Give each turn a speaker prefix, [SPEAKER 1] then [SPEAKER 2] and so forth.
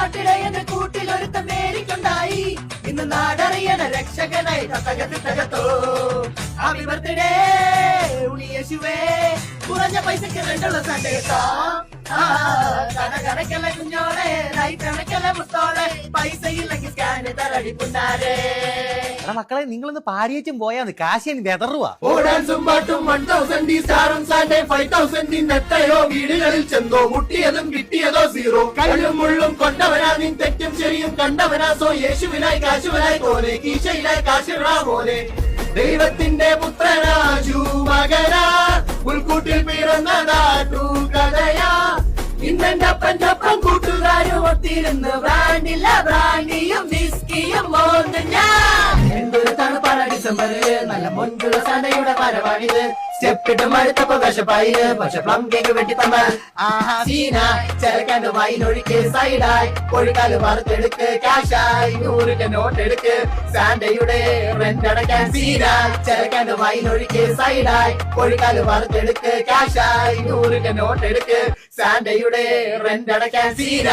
[SPEAKER 1] നാട്ടിടയന്റെ കൂട്ടിലൊരുത്ത മേരിക്കുണ്ടായി. ഇന്ന് നാടറിയണ രക്ഷകനായി തകത്തോ. Happy birthday ഉണ്ണിയേശുവേ, കുറഞ്ഞ പൈസക്ക് രണ്ടുള്ള സാൻഡ കേട്ടോ. കടക്കല കുഞ്ഞോളെ, കണക്കല മുത്തോളെ, പൈസ ഇല്ലെങ്കിൽ സ്കാന് തരടി പുന്നാരെ.
[SPEAKER 2] മക്കളെ നിങ്ങളൊന്ന് പാടിയേച്ചും പോയാന്ന് കാശിയൻ വെതറുവാ.
[SPEAKER 1] ഡാൻസും പാട്ടും 1000 സ്റ്റാറും സാൻഡേ 5000 എത്രയോ വീടുകളിൽ ചെന്നോ. മുട്ടിയതും കിട്ടിയതോ സീറോ. കള്ളും മുള്ളും കൊണ്ടവനാ നിൻ തെറ്റും ശരിയും കണ്ടവനാ. സോ യേശുവിനായി കാശുവിനായി പോലെ കീശയിലായി കാശിടാ പോലെ. ദൈവത്തിന്റെ പുത്രനാജു മകനാ, ഉൾക്കൂട്ടിൽ പിറന്നതാട്ടു കഥയാ. ഇന്നെന്റെ അപ്പൻ കൂട്ടുകാരും ഒത്തിരുന്ന് ബ്രാൻഡില്ല ബ്രാൻഡിയും വിസ്കിയും മോന്ന് ഞാൻ. എന്തൊരു തണുപ്പാണ് ഡിസംബറില്, നല്ല മൊഞ്ചുള്ള സാൻഡയുടെ വരവാണിത്. സ്റ്റെപ്പിട്ട് മടുത്തപ്പോ കശപ്പായില്, പക്ഷെ പ്ലം കേക്ക് വെട്ടി തന്ന സീന. ചെലക്കാന്റെ വൈനൊഴുക്ക് സൈഡായി, കൊഴിക്കാല് വറുത്തെടുക്ക് കാശായി. 100 നോട്ട് എടുക്ക് സാൻഡയുടെ റെന്റ് അടയ്ക്കാൻ സീന. ചെലക്കാന്റെ വൈനൊഴുക്ക് സൈഡായി, കൊഴിക്കാല് വറുത്തെടുക്ക് കാശായി. 100 നോട്ട് എടുക്ക് സാൻഡയുടെ റെന്റ് അടയ്ക്കാൻ സീന.